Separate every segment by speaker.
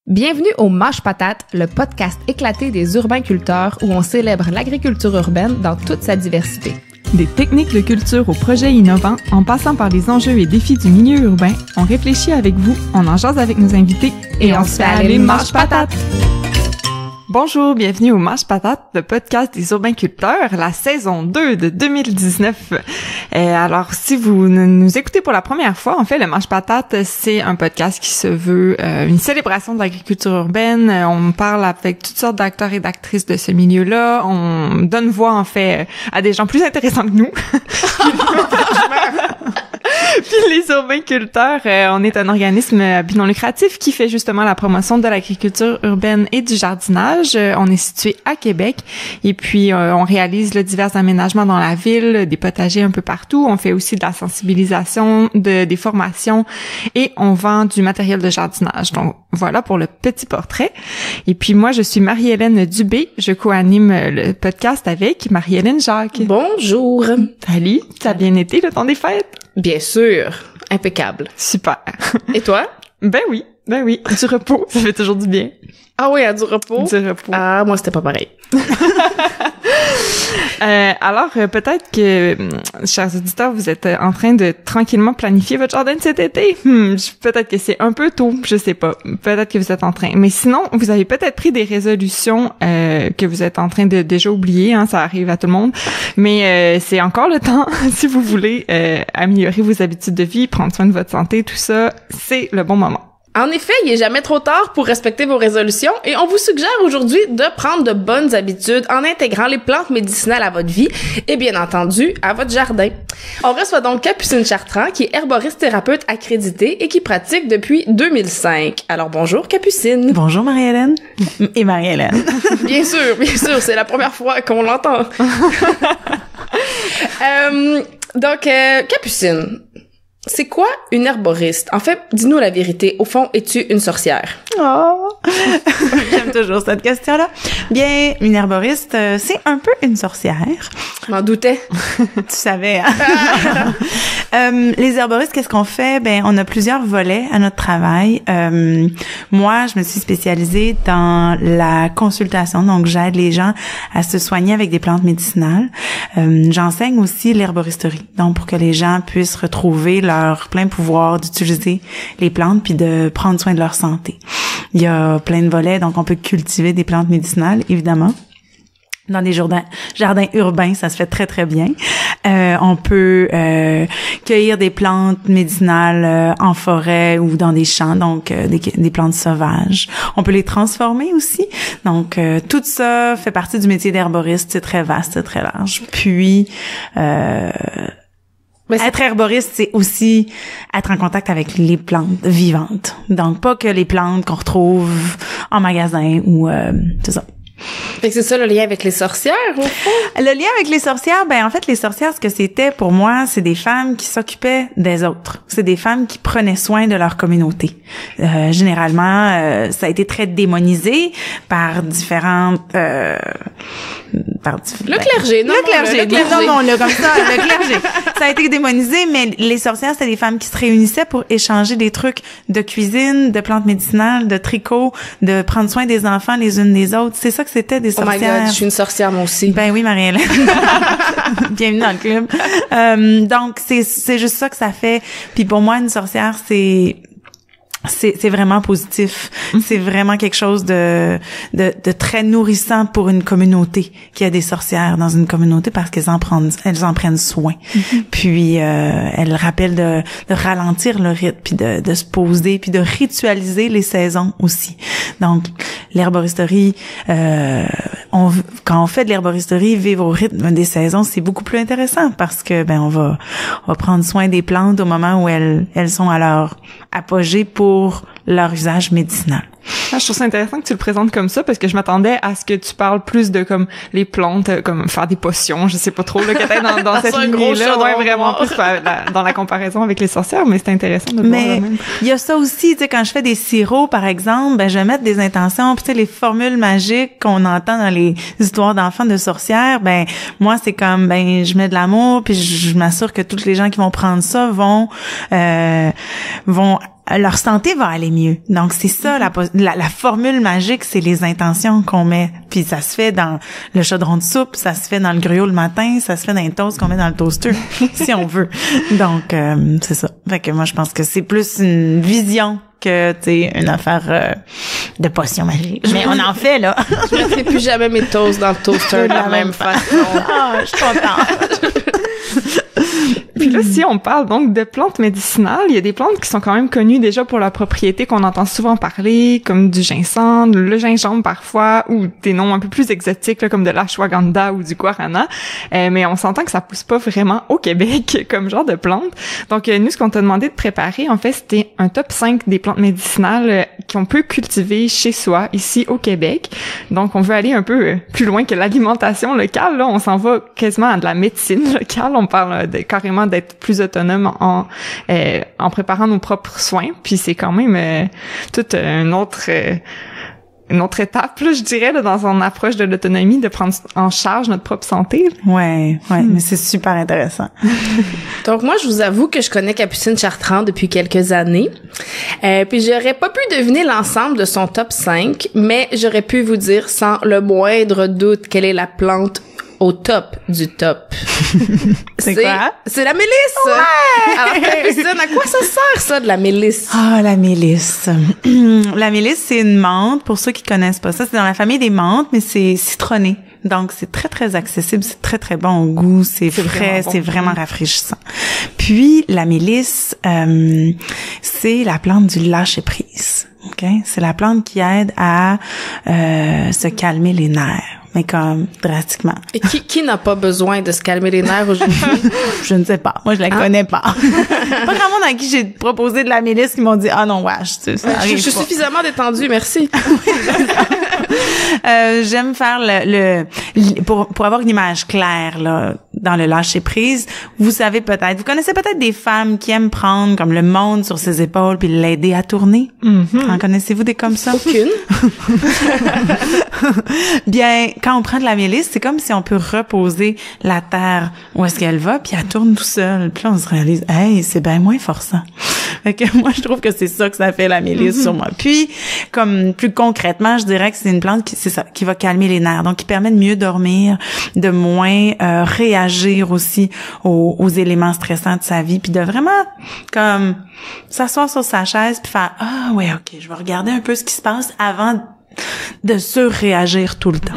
Speaker 1: Bienvenue au Mâche Patate, le podcast éclaté des urbainculteurs où on célèbre l'agriculture urbaine dans toute sa diversité.
Speaker 2: Des techniques de culture aux projets innovants, en passant par les enjeux et défis du milieu urbain, on réfléchit avec vous, on en jase avec nos invités
Speaker 1: et on se fait aller Mâche Patate!
Speaker 2: Bonjour, bienvenue au Mâche Patate, le podcast des urbainculteurs, la saison 2 de 2019. Alors, si vous nous écoutez pour la première fois, en fait, le Mâche Patate, c'est un podcast qui se veut une célébration de l'agriculture urbaine. On parle avec toutes sortes d'acteurs et d'actrices de ce milieu-là. On donne voix, en fait, à des gens plus intéressants que nous. Puis les urbainculteurs, on est un organisme à but non lucratif qui fait justement la promotion de l'agriculture urbaine et du jardinage. On est situé à Québec et puis on réalise divers aménagements dans la ville, des potagers un peu partout. On fait aussi de la sensibilisation, des formations et on vend du matériel de jardinage. Donc voilà pour le petit portrait. Et puis moi, je suis Marie-Hélène Dubé. Je co-anime le podcast avec Marie-Hélène Jacques.
Speaker 1: Bonjour!
Speaker 2: Salut! Ça a bien été le temps des fêtes?
Speaker 1: Bien sûr, impeccable.
Speaker 2: Super.
Speaker 1: Et toi?
Speaker 2: Ben oui. Du repos, ça fait toujours du bien.
Speaker 1: Ah oui, à du repos?
Speaker 2: Du repos.
Speaker 1: Ah, moi, c'était pas pareil.
Speaker 2: Alors, peut-être que, chers auditeurs, vous êtes en train de tranquillement planifier votre jardin de cet été. Peut-être que c'est un peu tôt, je sais pas. Peut-être que vous êtes en train. Mais sinon, vous avez peut-être pris des résolutions que vous êtes en train de déjà oublier. Hein, ça arrive à tout le monde. Mais c'est encore le temps, si vous voulez améliorer vos habitudes de vie, prendre soin de votre santé, tout ça, c'est le bon moment.
Speaker 1: En effet, il est jamais trop tard pour respecter vos résolutions et on vous suggère aujourd'hui de prendre de bonnes habitudes en intégrant les plantes médicinales à votre vie et bien entendu à votre jardin. On reçoit donc Capucine Chartrand qui est herboriste thérapeute accréditée et qui pratique depuis 2005. Alors bonjour Capucine.
Speaker 3: Bonjour Marie-Hélène et Marie-Hélène.
Speaker 1: Bien sûr, c'est la première fois qu'on l'entend. Donc Capucine, c'est quoi une herboriste? En fait, dis-nous la vérité. Au fond, es-tu une sorcière?
Speaker 3: Oh! J'aime toujours cette question-là. Bien, une herboriste, c'est un peu une sorcière.
Speaker 1: Je m'en doutais.
Speaker 3: Tu savais, hein? Les herboristes, qu'est-ce qu'on fait? Ben, on a plusieurs volets à notre travail. Moi, je me suis spécialisée dans la consultation, donc j'aide les gens à se soigner avec des plantes médicinales. J'enseigne aussi l'herboristerie, donc pour que les gens puissent retrouver leur plein pouvoir d'utiliser les plantes puis de prendre soin de leur santé. Il y a plein de volets, donc on peut cultiver des plantes médicinales, évidemment. Dans des jardins urbains, ça se fait très, très bien. On peut cueillir des plantes médicinales en forêt ou dans des champs, donc des plantes sauvages. On peut les transformer aussi. Donc, tout ça fait partie du métier d'herboriste. C'est très vaste, c'est très large. Puis... être herboriste, c'est aussi être en contact avec les plantes vivantes. Donc, pas que les plantes qu'on retrouve en magasin ou tout ça.
Speaker 1: Fait que c'est ça le lien avec les sorcières, au fond?
Speaker 3: Le lien avec les sorcières, ben en fait, les sorcières, ce que c'était pour moi, c'est des femmes qui s'occupaient des autres. C'est des femmes qui prenaient soin de leur communauté. Généralement, ça a été très démonisé par différentes...
Speaker 1: Le clergé, non?
Speaker 3: Le clergé. Non, là, comme ça, le clergé. Ça a été démonisé, mais les sorcières, c'était des femmes qui se réunissaient pour échanger des trucs de cuisine, de plantes médicinales, de tricot, de prendre soin des enfants les unes des autres. C'est ça que c'était des sorcières.
Speaker 1: Oh my God, je suis une sorcière moi aussi.
Speaker 3: Ben oui, Marie-Hélène. Bienvenue dans le club. Donc, c'est juste ça que ça fait. Puis pour moi, une sorcière, c'est vraiment positif. C'est vraiment quelque chose de très nourrissant pour une communauté qui a des sorcières dans une communauté parce qu'elles en prennent soin. Puis elles rappellent de ralentir le rythme puis de se poser puis de ritualiser les saisons aussi. Donc l'herboristerie quand on fait de l'herboristerie, vivre au rythme des saisons, c'est beaucoup plus intéressant parce que ben on va prendre soin des plantes au moment où elles sont à leur apogée pour leur usage médicinal.
Speaker 2: Je trouve ça intéressant que tu le présentes comme ça parce que je m'attendais à ce que tu parles plus de comme les plantes, comme faire des potions, je sais pas trop là que dans cette lignée-là, ouais, vraiment plus dans la comparaison avec les sorcières, mais c'est intéressant de voir même.
Speaker 3: Il y a ça aussi, tu sais, quand je fais des sirops par exemple, ben je vais mettre des intentions, puis tu sais les formules magiques qu'on entend dans les histoires d'enfants de sorcières, ben moi c'est comme ben je mets de l'amour puis je m'assure que tous les gens qui vont prendre ça vont leur santé va aller mieux. Donc c'est ça la formule magique, c'est les intentions qu'on met. Puis ça se fait dans le chaudron de soupe, ça se fait dans le gruau le matin, ça se fait dans les toasts qu'on met dans le toaster si on veut. Donc c'est ça. Fait que moi je pense que c'est plus une vision que une affaire de potion magique. Mais on en fait là.
Speaker 1: Je mettrai plus jamais mes toasts dans le toaster de la même façon.
Speaker 3: Ah, je suis contente.
Speaker 2: Puis là, si on parle donc de plantes médicinales, il y a des plantes qui sont quand même connues déjà pour leurs propriétés qu'on entend souvent parler, comme du ginseng, le gingembre parfois, ou des noms un peu plus exotiques là, comme de l'ashwagandha ou du guarana. Mais on s'entend que ça pousse pas vraiment au Québec comme genre de plante. Donc nous, ce qu'on t'a demandé de préparer, en fait, c'était un top 5 des plantes médicinales qu'on peut cultiver chez soi, ici au Québec. Donc on veut aller un peu plus loin que l'alimentation locale. Là, on s'en va quasiment à de la médecine locale. On parle carrément d'être plus autonome en préparant nos propres soins. Puis c'est quand même toute une autre étape, là, je dirais, là, dans son approche de l'autonomie, de prendre en charge notre propre santé.
Speaker 3: Ouais, mais c'est super intéressant.
Speaker 1: Donc moi, je vous avoue que je connais Capucine Chartrand depuis quelques années. Puis j'aurais pas pu deviner l'ensemble de son top 5, mais j'aurais pu vous dire sans le moindre doute quelle est la plante au top du top.
Speaker 3: C'est quoi?
Speaker 1: C'est la mélisse! Ouais! Alors, Capucine, à quoi ça sert, ça, de la mélisse?
Speaker 3: Ah, la mélisse. La mélisse, c'est une menthe. Pour ceux qui connaissent pas ça, c'est dans la famille des menthes, mais c'est citronné. Donc, c'est très, très accessible. C'est très, très bon au goût. C'est frais. C'est vraiment rafraîchissant. Puis, la mélisse, c'est la plante du lâcher-prise. OK? C'est la plante qui aide à se calmer les nerfs. Mais comme drastiquement.
Speaker 1: Et qui n'a pas besoin de se calmer les nerfs aujourd'hui?
Speaker 3: Je ne sais pas. Moi, je la connais pas. Pas grand monde à qui j'ai proposé de la mélisse qui m'ont dit ah non wesh, ça
Speaker 1: je suis suffisamment détendue, merci.
Speaker 3: J'aime faire pour avoir une image claire là dans le lâcher prise. Vous connaissez peut-être des femmes qui aiment prendre comme le monde sur ses épaules puis l'aider à tourner. En connaissez-vous des comme ça?
Speaker 1: Aucune.
Speaker 3: Bien, quand on prend de la mélisse, c'est comme si on peut reposer la terre où est-ce qu'elle va, puis elle tourne tout seul. Puis là, on se réalise, hey, c'est bien moins forçant. Fait que moi, je trouve que c'est ça que ça fait la mélisse sur moi. Puis, comme plus concrètement, je dirais que c'est une plante qui va calmer les nerfs, donc qui permet de mieux dormir, de moins réagir aussi aux éléments stressants de sa vie, puis de vraiment comme s'asseoir sur sa chaise puis faire ah ouais, OK, je vais regarder un peu ce qui se passe avant de surréagir tout le temps.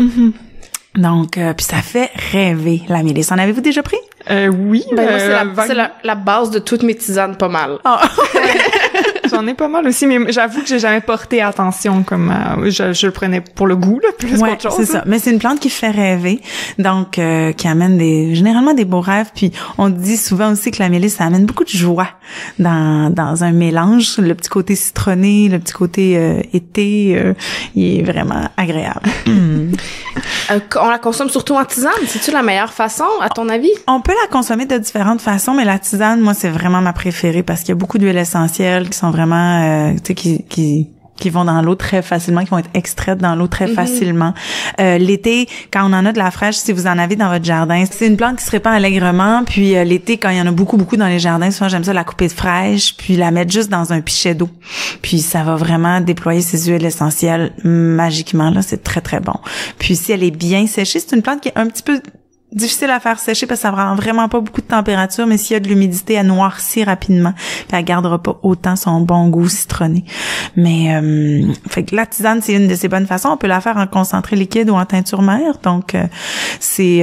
Speaker 3: Donc, puis ça fait rêver la mélisse. En avez-vous déjà pris?
Speaker 2: Oui.
Speaker 1: Moi, c'est la base de toutes mes tisanes, pas mal.
Speaker 3: Oh.
Speaker 2: J'en ai pas mal aussi, mais j'avoue que j'ai jamais porté attention comme je le prenais pour le goût là, plus qu'autre chose.
Speaker 3: C'est ça. Mais c'est une plante qui fait rêver, donc qui amène généralement des beaux rêves. Puis on dit souvent aussi que la mélisse ça amène beaucoup de joie dans un mélange. Le petit côté citronné, le petit côté été, il est vraiment agréable.
Speaker 1: On la consomme surtout en tisane. C'est-tu la meilleure façon, à ton avis?
Speaker 3: On peut la consommer de différentes façons, mais la tisane, moi, c'est vraiment ma préférée parce qu'il y a beaucoup d'huiles essentielles qui sont vraiment, tu sais, qui vont dans l'eau très facilement, qui vont être extraites dans l'eau très facilement. L'été, quand on en a de la fraîche, si vous en avez dans votre jardin, c'est une plante qui se répand allègrement. Puis l'été, quand il y en a beaucoup dans les jardins, souvent j'aime ça la couper de fraîche, puis la mettre juste dans un pichet d'eau. Puis ça va vraiment déployer ses huiles essentielles magiquement. Là, c'est très très bon. Puis si elle est bien séchée, c'est une plante qui est un petit peu difficile à faire sécher parce que ça prend vraiment pas beaucoup de température, mais s'il y a de l'humidité, elle noircit rapidement. Puis elle gardera pas autant son bon goût citronné. Mais fait que la tisane, c'est une de ces bonnes façons. On peut la faire en concentré liquide ou en teinture mère. Donc c'est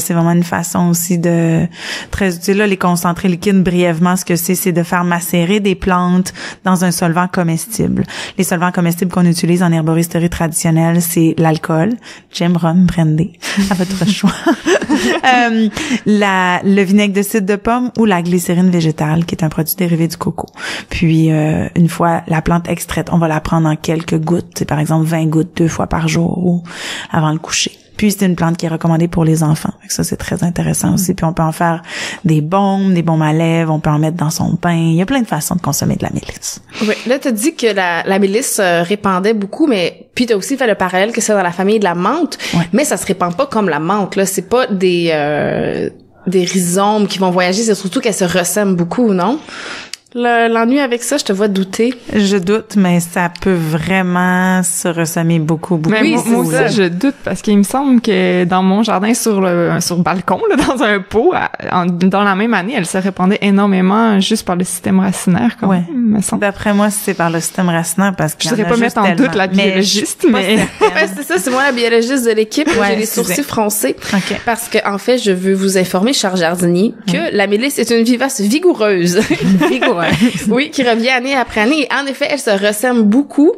Speaker 3: vraiment une façon aussi de très utile. Là, les concentrés liquides, brièvement, ce que c'est de faire macérer des plantes dans un solvant comestible. Les solvants comestibles qu'on utilise en herboristerie traditionnelle, c'est l'alcool, gin, rhum, brandy, à votre choix. Le vinaigre de cidre de pomme ou la glycérine végétale, qui est un produit dérivé du coco. Puis, une fois la plante extraite, on va la prendre en quelques gouttes. C'est par exemple 20 gouttes 2 fois par jour ou avant le coucher. Puis, c'est une plante qui est recommandée pour les enfants. Ça, c'est très intéressant aussi. Puis, on peut en faire des baumes à lèvres. On peut en mettre dans son pain. Il y a plein de façons de consommer de la mélisse.
Speaker 1: Oui. Là, t'as dit que la mélisse répandait beaucoup, mais puis t'as aussi fait le parallèle que c'est dans la famille de la menthe. Ouais. Mais ça se répand pas comme la menthe, là. C'est pas des rhizomes qui vont voyager. C'est surtout qu'elle se ressème beaucoup, non? l'ennui avec ça? Je te vois douter.
Speaker 3: Je doute, mais ça peut vraiment se ressemer beaucoup.
Speaker 2: Mais
Speaker 1: Oui,
Speaker 2: moi aussi,
Speaker 1: ça.
Speaker 2: je doute parce qu'il me semble que dans mon jardin sur le balcon, là, dans un pot, dans la même année, elle se répandait énormément juste par le système racinaire, quand même, me semble.
Speaker 3: D'après moi, c'est par le système racinaire parce que
Speaker 2: Je saurais pas mettre en doute la biologiste, mais
Speaker 1: Ouais, c'est ça, c'est moi la biologiste de l'équipe.
Speaker 3: Ouais,
Speaker 1: J'ai les
Speaker 3: excusez.
Speaker 1: sourcils froncés.
Speaker 3: OK.
Speaker 1: Parce que, en fait, je veux vous informer, cher jardinier, que la mélisse est une vivace vigoureuse. Oui, qui revient année après année. Et en effet, elle se ressème beaucoup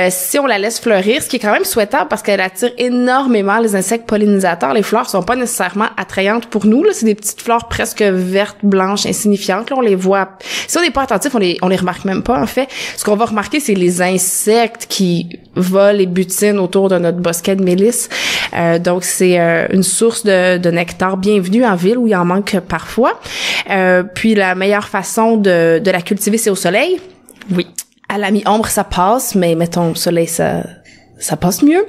Speaker 1: si on la laisse fleurir, ce qui est quand même souhaitable parce qu'elle attire énormément les insectes pollinisateurs. Les fleurs sont pas nécessairement attrayantes pour nous. Là, c'est des petites fleurs presque vertes, blanches, insignifiantes. Là, on les voit. Si on n'est pas attentif, on les remarque même pas. En fait, ce qu'on va remarquer, c'est les insectes qui volent et butinent autour de notre bosquet de mélisse. Donc, c'est une source de nectar bienvenue en ville où il en manque parfois. Puis la meilleure façon de la cultiver, c'est au soleil.
Speaker 2: oui.
Speaker 1: À la mi-ombre, ça passe, mais mettons au soleil, ça passe mieux.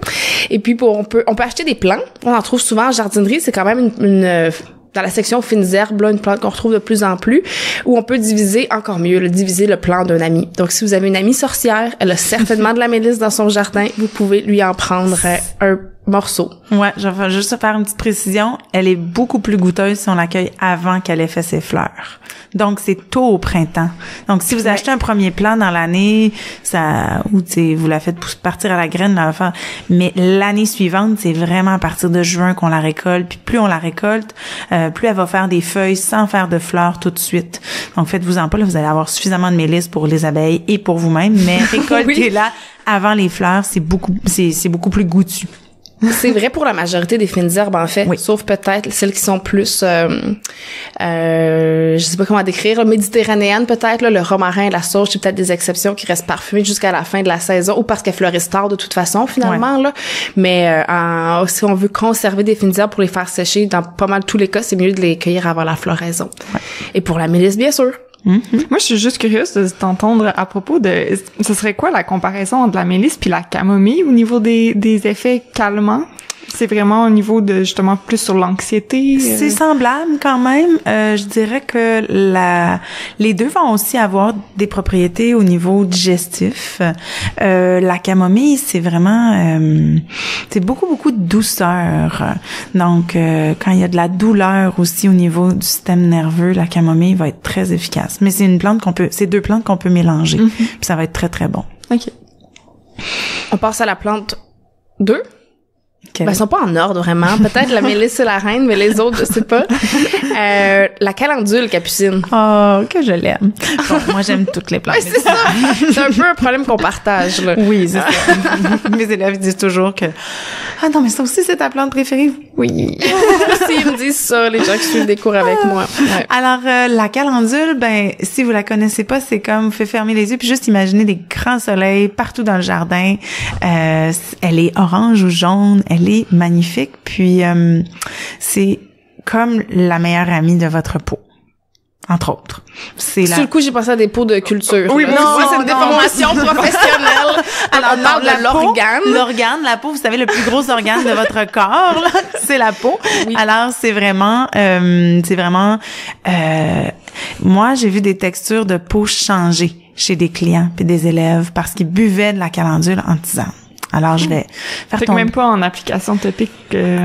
Speaker 1: Et puis on peut acheter des plants. On en trouve souvent en jardinerie. C'est quand même une dans la section fines herbes, là, une plante qu'on retrouve de plus en plus, où on peut diviser encore mieux, diviser le plant d'un ami. Donc, si vous avez une amie sorcière, elle a certainement de la mélisse dans son jardin, vous pouvez lui en prendre un morceau.
Speaker 3: Ouais, je vais juste faire une petite précision. Elle est beaucoup plus goûteuse si on l'accueille avant qu'elle ait fait ses fleurs. Donc, c'est tôt au printemps. Donc, si vous achetez un premier plant dans l'année, ou vous la faites partir à la graine, là, mais l'année suivante, c'est vraiment à partir de juin qu'on la récolte. Puis plus on la récolte, plus elle va faire des feuilles sans faire de fleurs tout de suite. Donc, faites-vous-en pas, là, vous allez avoir suffisamment de mélisse pour les abeilles et pour vous-même, mais récoltez-la avant les fleurs, c'est beaucoup plus goûtu.
Speaker 1: C'est vrai pour la majorité des fines herbes, en fait.
Speaker 3: Oui.
Speaker 1: Sauf peut-être celles qui sont plus, je sais pas comment décrire, méditerranéennes peut-être, là, le romarin, la sauge, c'est peut-être des exceptions qui restent parfumées jusqu'à la fin de la saison, ou parce qu'elles fleurissent tard de toute façon, finalement, là. Mais, si on veut conserver des fines herbes pour les faire sécher, dans pas mal tous les cas, c'est mieux de les cueillir avant la floraison. Ouais. Et pour la mélisse, bien sûr.
Speaker 3: Mm-hmm.
Speaker 2: Moi, je suis juste curieuse de t'entendre à propos de... Ce serait quoi la comparaison entre la mélisse puis la camomille au niveau des effets calmants? C'est vraiment au niveau de, justement, plus sur l'anxiété?
Speaker 3: C'est semblable quand même. Je dirais que les deux vont aussi avoir des propriétés au niveau digestif. La camomille, c'est vraiment... c'est beaucoup de douceur. Donc, quand il y a de la douleur aussi au niveau du système nerveux, la camomille va être très efficace. Mais c'est deux plantes qu'on peut mélanger. Mm-hmm. Puis ça va être très, très bon.
Speaker 2: OK.
Speaker 1: On passe à la plante 2. Ben, ils sont pas en ordre, vraiment. Peut-être la mélisse et la reine, mais les autres, je sais pas. La calendule, Capucine.
Speaker 3: Oh, que je l'aime. Bon, moi, j'aime toutes les plantes.
Speaker 1: Ouais, c'est ça. C'est un peu un problème qu'on partage, là.
Speaker 3: Oui, c'est ça. Mes élèves disent toujours que ah non, mais ça aussi, c'est ta plante préférée. Oui.
Speaker 1: Si ils me disent ça, les gens qui suivent des cours avec moi. Ouais.
Speaker 3: Alors, la calendule, ben, si vous la connaissez pas, c'est comme, vous faites fermer les yeux puis juste imaginer des grands soleils partout dans le jardin. Elle est orange ou jaune. Elle est magnifique. Puis, c'est comme la meilleure amie de votre peau. Entre autres.
Speaker 1: Sur le coup, j'ai pensé à des pots de culture.
Speaker 3: Oui,
Speaker 1: là.
Speaker 3: non,
Speaker 1: moi, c'est une déformation professionnelle. Alors, on parle de l'organe.
Speaker 3: L'organe, la peau, vous savez, le plus gros organe de votre corps, là, c'est la peau. Oui. Alors, c'est vraiment, moi, j'ai vu des textures de peau changer chez des clients puis des élèves parce qu'ils buvaient de la calendule en tisane. Alors, je vais faire
Speaker 2: tomber... même pas en application topique.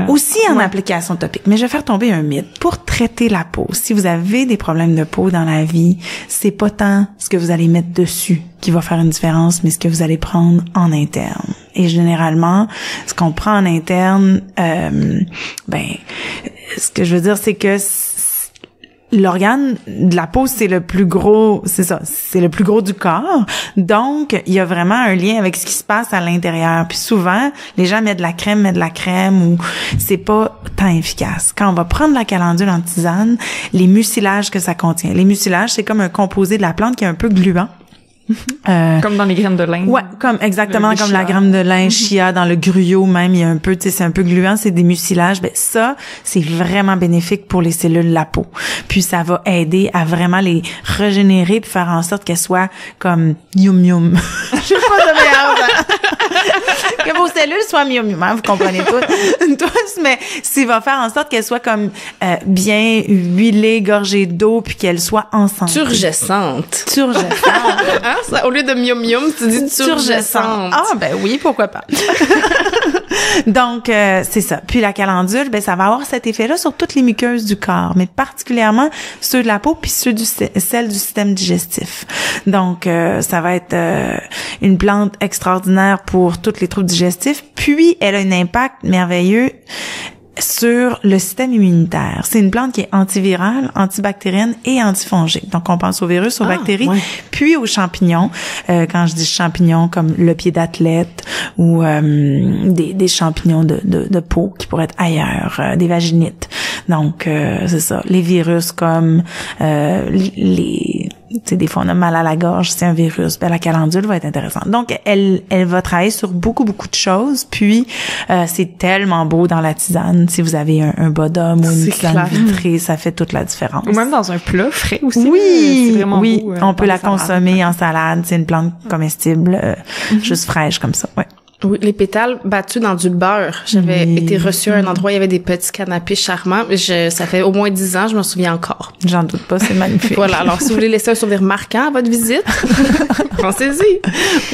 Speaker 3: Aussi en application topique, mais je vais faire tomber un mythe. Pour traiter la peau, si vous avez des problèmes de peau dans la vie, c'est pas tant ce que vous allez mettre dessus qui va faire une différence, mais ce que vous allez prendre en interne. Et généralement, ce qu'on prend en interne, ce que je veux dire, c'est que l'organe de la peau, c'est le plus gros, c'est ça, c'est le plus gros du corps. Donc, il y a vraiment un lien avec ce qui se passe à l'intérieur. Puis souvent, les gens mettent de la crème ou c'est pas tant efficace. Quand on va prendre la calendule en tisane, les mucilages que ça contient. Les mucilages, c'est comme un composé de la plante qui est un peu gluant.
Speaker 2: Comme dans les graines de lin.
Speaker 3: Ouais, exactement comme la graine de lin, chia, dans le gruyot même, il y a un peu, tu sais, c'est un peu gluant, c'est des mucilages. Ben ça, c'est vraiment bénéfique pour les cellules de la peau. Puis ça va aider à vraiment les régénérer puis faire en sorte qu'elles soient comme yum yum. J'ai pas de meilleur. Que vos cellules soient mieux, vous comprenez tous, mais s'il va faire en sorte qu'elles soient comme bien huilées, gorgées d'eau, puis qu'elles soient ensemble.
Speaker 1: Turgescente. Hein, ça, au lieu de mium mium, tu dis turgescente.
Speaker 3: Ah ben oui, pourquoi pas. Donc c'est ça. Puis la calendule, ben ça va avoir cet effet-là sur toutes les muqueuses du corps, mais particulièrement ceux de la peau puis celles du système digestif. Donc ça va être une plante extraordinaire pour tous les troubles digestifs, puis elle a un impact merveilleux sur le système immunitaire. C'est une plante qui est antivirale, antibactérienne et antifongique. Donc, on pense aux virus, aux bactéries, puis aux champignons. Quand je dis champignons, comme le pied d'athlète ou des champignons de peau qui pourraient être ailleurs, des vaginites. Donc, c'est ça. Les virus comme tu sais, des fois, on a mal à la gorge, c'est un virus. Ben, la calendule va être intéressante. Donc, elle va travailler sur beaucoup de choses. Puis, c'est tellement beau dans la tisane. Si vous avez un bas d'homme ou une tisane vitrée, ça fait toute la différence.
Speaker 2: Ou même dans un plat frais aussi.
Speaker 3: Oui,
Speaker 2: c'est vraiment beau,
Speaker 3: on peut la consommer en salade. C'est une plante comestible, juste fraîche comme ça. Ouais.
Speaker 1: Oui, les pétales battus dans du beurre. J'avais été reçue à un endroit, il y avait des petits canapés charmants. Ça fait au moins 10 ans, je m'en souviens encore.
Speaker 3: J'en doute pas, c'est magnifique.
Speaker 1: Voilà, alors si vous voulez laisser un souvenir marquant à votre visite, pensez-y.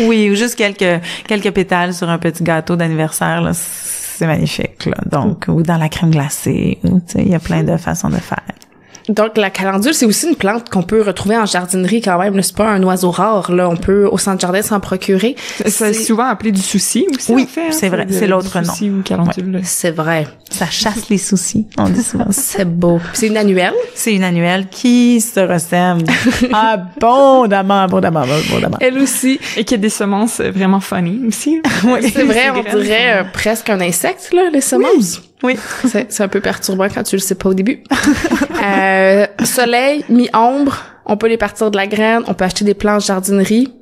Speaker 3: Oui, ou juste quelques pétales sur un petit gâteau d'anniversaire, là, c'est magnifique, là. Donc, ou dans la crème glacée, ou, tu sais, il y a plein de façons de faire.
Speaker 1: Donc, la calendule, c'est aussi une plante qu'on peut retrouver en jardinerie quand même. C'est pas un oiseau rare, là. On peut, au centre jardin, s'en procurer.
Speaker 2: C'est souvent appelé du souci aussi.
Speaker 3: Oui,
Speaker 2: en fait,
Speaker 3: c'est vrai. C'est l'autre nom.
Speaker 2: Souci ou calendule.
Speaker 1: Ouais, c'est vrai.
Speaker 3: Ça chasse les soucis, on dit souvent.
Speaker 1: C'est beau. C'est une annuelle.
Speaker 3: C'est une annuelle qui se ressemble abondamment.
Speaker 1: Elle aussi.
Speaker 2: Et qui a des semences vraiment funny aussi.
Speaker 1: Oui, c'est vrai, on dirait presque un insecte, là, les semences.
Speaker 3: Oui.
Speaker 1: C'est un peu perturbant quand tu le sais pas au début. Soleil, mi-ombre, on peut les partir de la graine, on peut acheter des plantes jardinerie.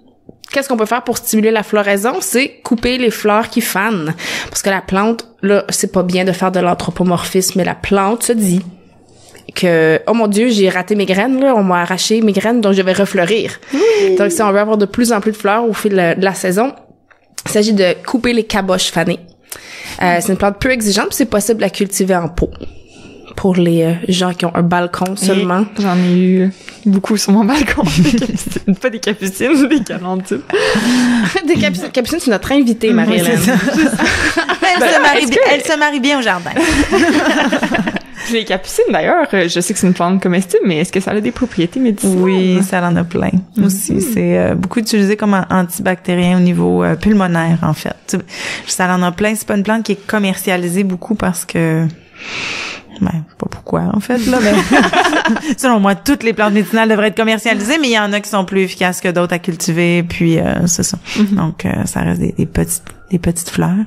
Speaker 1: Qu'est-ce qu'on peut faire pour stimuler la floraison? C'est couper les fleurs qui fanent. Parce que la plante, là, c'est pas bien de faire de l'anthropomorphisme, mais la plante se dit que, oh mon Dieu, j'ai raté mes graines, là, on m'a arraché mes graines, donc je vais refleurir. Oui. Donc, si on veut avoir de plus en plus de fleurs au fil de la saison, il s'agit de couper les caboches fanées. C'est une plante peu exigeante, puis c'est possible de la cultiver en pot. Pour les gens qui ont un balcon seulement.
Speaker 2: Et j'en ai eu beaucoup sur mon balcon. Pas des capucines, des calendules.
Speaker 1: Des capucines, c'est notre invitée, Marie-Hélène.
Speaker 3: Elle se marie bien au jardin.
Speaker 2: Les capucines, d'ailleurs, je sais que c'est une plante comestible, mais est-ce que ça a des propriétés médicinales?
Speaker 3: Oui, ça en a plein aussi. C'est beaucoup utilisé comme antibactérien au niveau pulmonaire, en fait. Ça en a plein. C'est pas une plante qui est commercialisée beaucoup parce que... Ben, pas pourquoi, en fait, là, mais selon moi, toutes les plantes médicinales devraient être commercialisées, mais il y en a qui sont plus efficaces que d'autres à cultiver, puis c'est ça. Donc, ça reste des petites fleurs.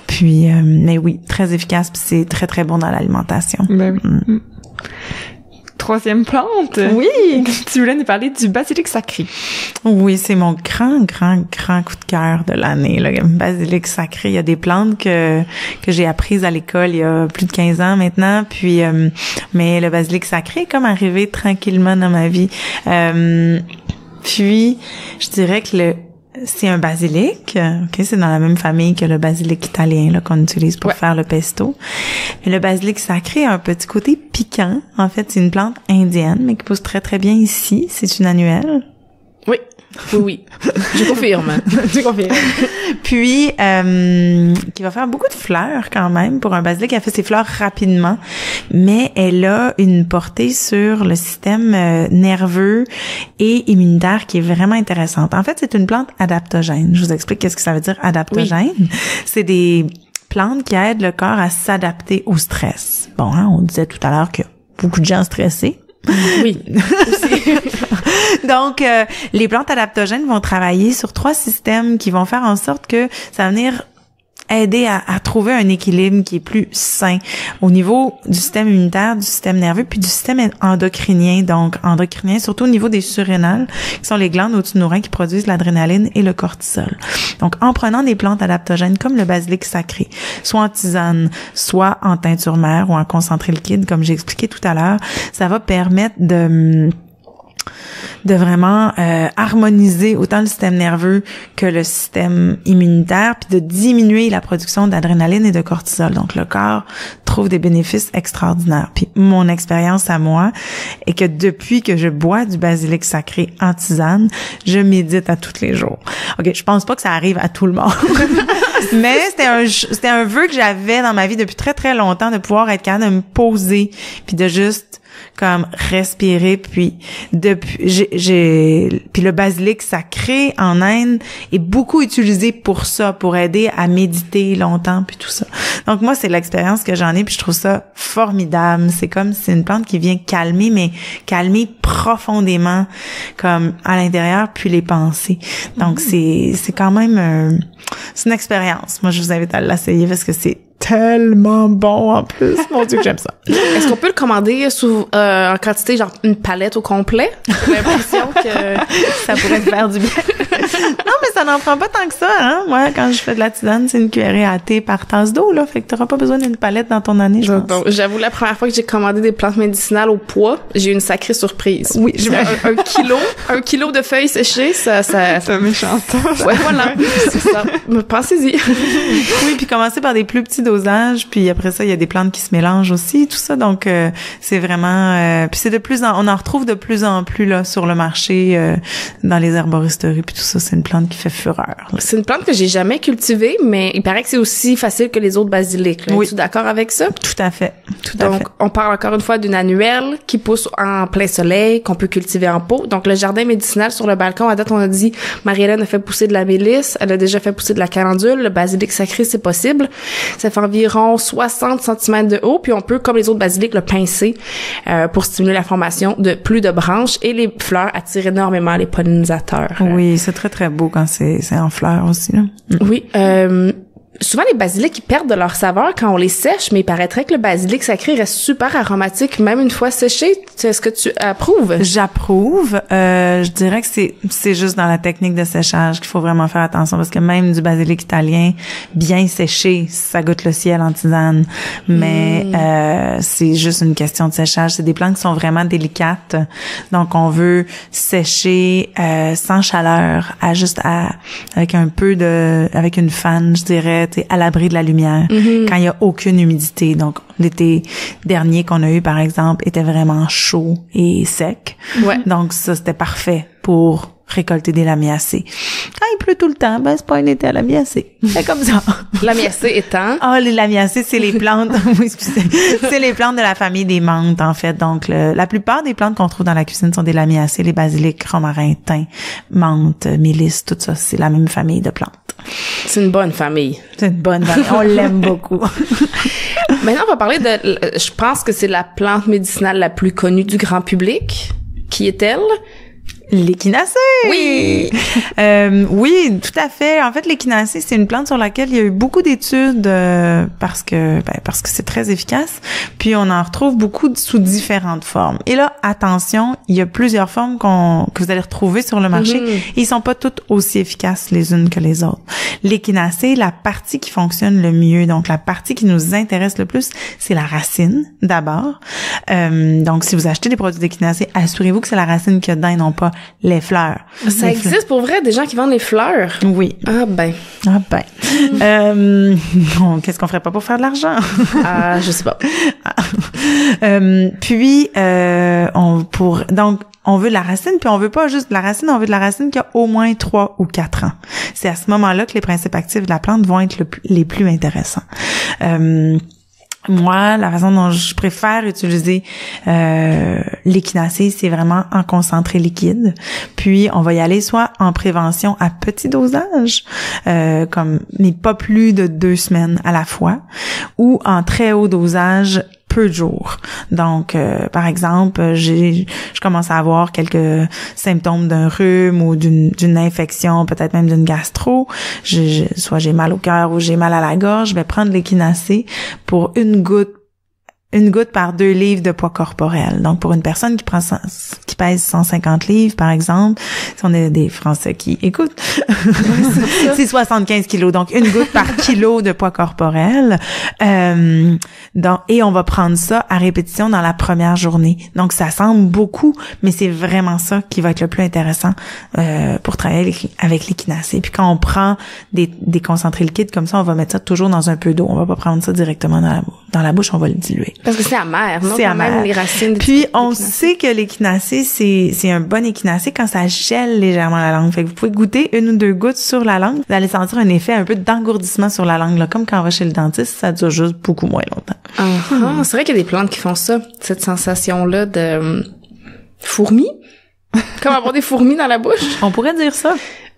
Speaker 3: Puis, mais oui, très efficace, puis c'est très, très bon dans l'alimentation.
Speaker 2: Ben oui. Troisième plante.
Speaker 3: Oui.
Speaker 2: Tu voulais nous parler du basilic sacré.
Speaker 3: Oui, c'est mon grand coup de cœur de l'année, le basilic sacré. Il y a des plantes que j'ai apprises à l'école il y a plus de 15 ans maintenant, puis mais le basilic sacré est comme arrivé tranquillement dans ma vie. Puis je dirais que c'est un basilic, ok, c'est dans la même famille que le basilic italien là qu'on utilise pour faire le pesto. Mais le basilic sacré a un petit côté piquant. En fait, c'est une plante indienne, mais qui pousse très très bien ici. C'est une annuelle.
Speaker 1: Oui. Je confirme.
Speaker 3: Tu confirmes. Puis, qui va faire beaucoup de fleurs quand même. Pour un basilic, elle fait ses fleurs rapidement, mais elle a une portée sur le système nerveux et immunitaire qui est vraiment intéressante. En fait, c'est une plante adaptogène. Je vous explique qu'est-ce que ça veut dire adaptogène. Oui. C'est des plantes qui aident le corps à s'adapter au stress. Bon, hein, on disait tout à l'heure que beaucoup de gens stressés.
Speaker 1: Oui.
Speaker 3: Donc, les plantes adaptogènes vont travailler sur 3 systèmes qui vont faire en sorte que ça va venir aider à trouver un équilibre qui est plus sain au niveau du système immunitaire, du système nerveux, puis du système endocrinien. Donc, endocrinien, surtout au niveau des surrénales, qui sont les glandes au-dessus de nos reins qui produisent l'adrénaline et le cortisol. Donc, en prenant des plantes adaptogènes comme le basilic sacré, soit en tisane, soit en teinture mère ou en concentré liquide, comme j'ai expliqué tout à l'heure, ça va permettre vraiment harmoniser autant le système nerveux que le système immunitaire, puis de diminuer la production d'adrénaline et de cortisol. Donc, le corps trouve des bénéfices extraordinaires. Puis, mon expérience à moi est que depuis que je bois du basilic sacré en tisane, je médite à tous les jours. OK, je pense pas que ça arrive à tout le monde. Mais c'était un vœu que j'avais dans ma vie depuis très, très longtemps, de pouvoir être capable de me poser, puis de juste comme respirer, puis puis le basilic sacré en Inde est beaucoup utilisé pour ça, pour aider à méditer longtemps, puis tout ça. Donc moi, c'est l'expérience que j'en ai, puis je trouve ça formidable. C'est comme c'est une plante qui vient calmer, mais calmer profondément, comme à l'intérieur, puis les pensées. Donc c'est quand même c'est une expérience. Moi, je vous invite à l'essayer parce que c'est tellement bon en plus. Mon Dieu que j'aime ça.
Speaker 1: Est-ce qu'on peut le commander en quantité, genre une palette au complet? J'ai l'impression que
Speaker 3: ça pourrait te faire du bien. Non, mais ça n'en prend pas tant que ça, hein. Moi, quand je fais de la tisane, c'est une cuillerée à thé par tasse d'eau, là. Fait que t'auras pas besoin d'une palette dans ton année, je pense.
Speaker 1: Donc, j'avoue, la première fois que j'ai commandé des plantes médicinales au poids, j'ai eu une sacrée surprise.
Speaker 3: Oui.
Speaker 1: J'ai eu un kilo de feuilles séchées, ça
Speaker 2: C'est méchant, ça.
Speaker 1: Ouais, voilà. C'est ça. Pensez-y.
Speaker 3: Oui, puis commencer par des plus petits dosages, puis après ça, il y a des plantes qui se mélangent aussi, tout ça. Donc, c'est vraiment... puis c'est on en retrouve de plus en plus, là, sur le marché, dans les herboristeries, puis tout ça. C'est une plante qui fait fureur, là.
Speaker 1: C'est une plante que j'ai jamais cultivée, mais il paraît que c'est aussi facile que les autres basilics.
Speaker 3: Oui.
Speaker 1: Es-tu d'accord avec ça?
Speaker 3: Tout à fait. Tout à fait.
Speaker 1: Donc, on parle encore une fois d'une annuelle qui pousse en plein soleil, qu'on peut cultiver en pot. Donc, le jardin médicinal sur le balcon, à date, on a dit, Marie-Hélène a fait pousser de la mélisse, elle a déjà fait pousser de la calendule, le basilic sacré, c'est possible. Ça fait environ 60 cm de haut, puis on peut, comme les autres basilics, le pincer pour stimuler la formation de plus de branches, et les fleurs attirent énormément les pollinisateurs.
Speaker 3: Oui, c'est très, très beau quand c'est en fleurs aussi, là.
Speaker 1: Oui, souvent, les basilics, ils perdent de leur saveur quand on les sèche, mais il paraîtrait que le basilic sacré reste super aromatique, même une fois séché. Est-ce que tu approuves?
Speaker 3: J'approuve. Je dirais que c'est juste dans la technique de séchage qu'il faut vraiment faire attention, parce que même du basilic italien, bien séché, ça goûte le ciel en tisane. Mais c'est juste une question de séchage. C'est des plantes qui sont vraiment délicates. Donc, on veut sécher sans chaleur, avec avec une fan, je dirais, à l'abri de la lumière, quand il y a aucune humidité. Donc, l'été dernier qu'on a eu, par exemple, était vraiment chaud et sec.
Speaker 1: Ouais.
Speaker 3: Donc, ça, c'était parfait pour récolter des lamiacées. Quand il pleut tout le temps, ben, c'est pas un été à lamiacées. C'est comme ça.
Speaker 1: Lamiacées étant?
Speaker 3: Ah, les lamiacées, c'est les plantes, oui, excusez. C'est les plantes de la famille des menthes, en fait. Donc, la plupart des plantes qu'on trouve dans la cuisine sont des lamiacées, les basilics, romarin, thym, menthe, mélisse, tout ça, c'est la même famille de plantes.
Speaker 1: C'est une bonne famille.
Speaker 3: C'est une bonne famille. On l'aime beaucoup.
Speaker 1: Maintenant, on va parler je pense que c'est la plante médicinale la plus connue du grand public. Qui est-elle?
Speaker 3: L'échinacée!
Speaker 1: Oui!
Speaker 3: Oui, tout à fait. En fait, l'échinacée, c'est une plante sur laquelle il y a eu beaucoup d'études parce que c'est très efficace. Puis, on en retrouve beaucoup sous différentes formes. Et là, attention, il y a plusieurs formes que vous allez retrouver sur le marché. Et ils sont pas toutes aussi efficaces les unes que les autres. L'échinacée, la partie qui fonctionne le mieux, donc la partie qui nous intéresse le plus, c'est la racine, d'abord. Donc, si vous achetez des produits d'échinacée, assurez-vous que c'est la racine qu'il y a dedans et non pas les fleurs.
Speaker 1: Ça existe pour vrai, des gens qui vendent les fleurs?
Speaker 3: Oui.
Speaker 1: Ah ben.
Speaker 3: Qu'est-ce qu'on ferait pas pour faire de l'argent?
Speaker 1: Ah, je sais pas.
Speaker 3: Puis, donc, on veut de la racine, puis on veut pas juste de la racine, on veut de la racine qui a au moins 3 ou 4 ans. C'est à ce moment-là que les principes actifs de la plante vont être les plus intéressants. Moi, la façon dont je préfère utiliser l'échinacée, c'est vraiment en concentré liquide. Puis, on va y aller soit en prévention à petit dosage, mais pas plus de 2 semaines à la fois, ou en très haut dosage peu de jours. Donc, par exemple, je commence à avoir quelques symptômes d'un rhume ou d'une infection, peut-être même d'une gastro. Soit j'ai mal au cœur ou j'ai mal à la gorge, je vais prendre l'échinacée pour une goutte 1 goutte par 2 livres de poids corporel. Donc, pour une personne qui pèse 150 livres, par exemple, si on a des Français qui écoutent, c'est 75 kilos. Donc, 1 goutte par kilo de poids corporel. Et on va prendre ça à répétition dans la première journée. Donc, ça semble beaucoup, mais c'est vraiment ça qui va être le plus intéressant pour travailler avec l'échinacée. Puis quand on prend des concentrés liquides comme ça, on va mettre ça toujours dans un peu d'eau. On va pas prendre ça directement dans la bouche, on va le diluer.
Speaker 1: Parce que c'est amer, non?
Speaker 3: C'est amer.
Speaker 1: Même les racines.
Speaker 3: Puis, on sait que l'échinacée, c'est un bon échinacée quand ça gèle légèrement la langue. Fait que vous pouvez goûter 1 ou 2 gouttes sur la langue. Vous allez sentir un effet un peu d'engourdissement sur la langue, là. Comme quand on va chez le dentiste, ça dure juste beaucoup moins longtemps.
Speaker 1: C'est vrai qu'il y a des plantes qui font ça. Cette sensation-là de fourmis. Comme avoir des fourmis dans la bouche.
Speaker 3: On pourrait dire ça.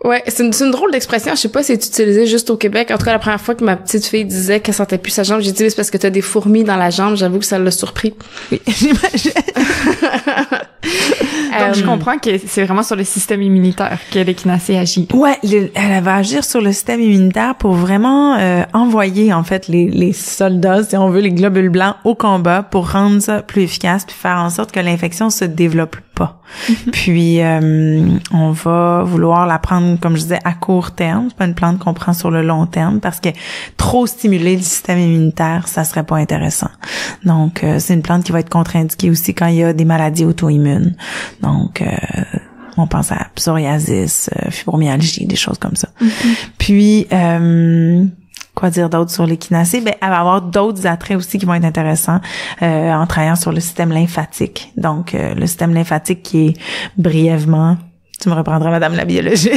Speaker 1: Ouais, c'est une drôle d'expression. Je sais pas si c'est utilisé juste au Québec. En tout cas, la première fois que ma petite fille disait qu'elle sentait plus sa jambe, j'ai dit c'est parce que t'as des fourmis dans la jambe. J'avoue que ça l'a surpris.
Speaker 3: Oui, j'imagine.
Speaker 2: Donc, je comprends que c'est vraiment sur le système immunitaire que l'échinacée agit.
Speaker 3: Ouais, elle va agir sur le système immunitaire pour vraiment envoyer, en fait, les soldats, si on veut, les globules blancs au combat pour rendre ça plus efficace puis faire en sorte que l'infection se développe pas. Puis, on va vouloir la prendre, comme je disais, à court terme. C'est pas une plante qu'on prend sur le long terme parce que trop stimuler le système immunitaire, ça serait pas intéressant. Donc, c'est une plante qui va être contre-indiquée aussi quand il y a des maladies auto-immunes. Donc, on pense à psoriasis, fibromyalgie, des choses comme ça. Puis, quoi dire d'autre sur l'échinacée? Ben, elle va avoir d'autres attraits aussi qui vont être intéressants en travaillant sur le système lymphatique. Donc, le système lymphatique qui est brièvement... Tu me reprendras, madame la biologiste.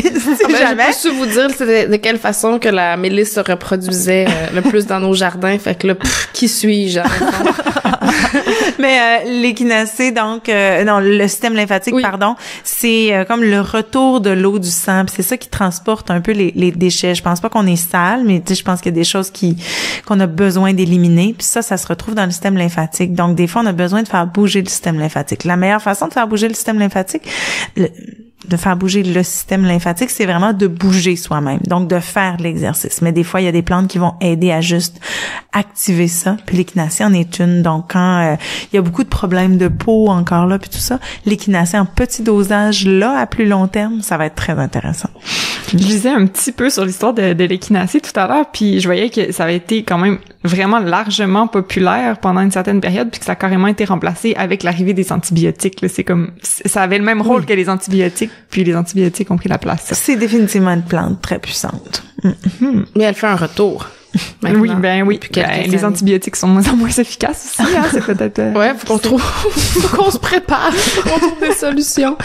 Speaker 1: Jamais. J'ai pas su vous dire de quelle façon que la mélisse se reproduisait le plus dans nos jardins. Fait que là, qui suis-je?
Speaker 3: Mais l'échinacée, donc, non, le système lymphatique, pardon, c'est comme le retour de l'eau du sang. Puis c'est ça qui transporte un peu les déchets. Je pense pas qu'on est sale, mais tu sais, je pense qu'il y a des choses qu'on a besoin d'éliminer. Puis ça se retrouve dans le système lymphatique. Donc, des fois, on a besoin de faire bouger le système lymphatique. La meilleure façon de faire bouger le système lymphatique, c'est vraiment de bouger soi-même. Donc, de faire de l'exercice. Mais des fois, il y a des plantes qui vont aider à juste activer ça. Puis l'échinacée en est une. Donc, quand il y a beaucoup de problèmes de peau encore là, puis tout ça, l'échinacée en petit dosage là, à plus long terme, ça va être très intéressant.
Speaker 2: Je lisais un petit peu sur l'histoire de l'échinacée tout à l'heure, puis je voyais que ça avait été quand même vraiment largement populaire pendant une certaine période, puis que ça a carrément été remplacé avec l'arrivée des antibiotiques. Là, c'est comme ça avait le même rôle que les antibiotiques, puis les antibiotiques ont pris la place.
Speaker 3: C'est définitivement une plante très puissante.
Speaker 1: Mais elle fait un retour. Maintenant,
Speaker 2: oui, les antibiotiques sont de moins en moins efficaces aussi, hein, c'est peut-être...
Speaker 1: Ouais, faut qu'on se prépare, qu'on trouve des solutions.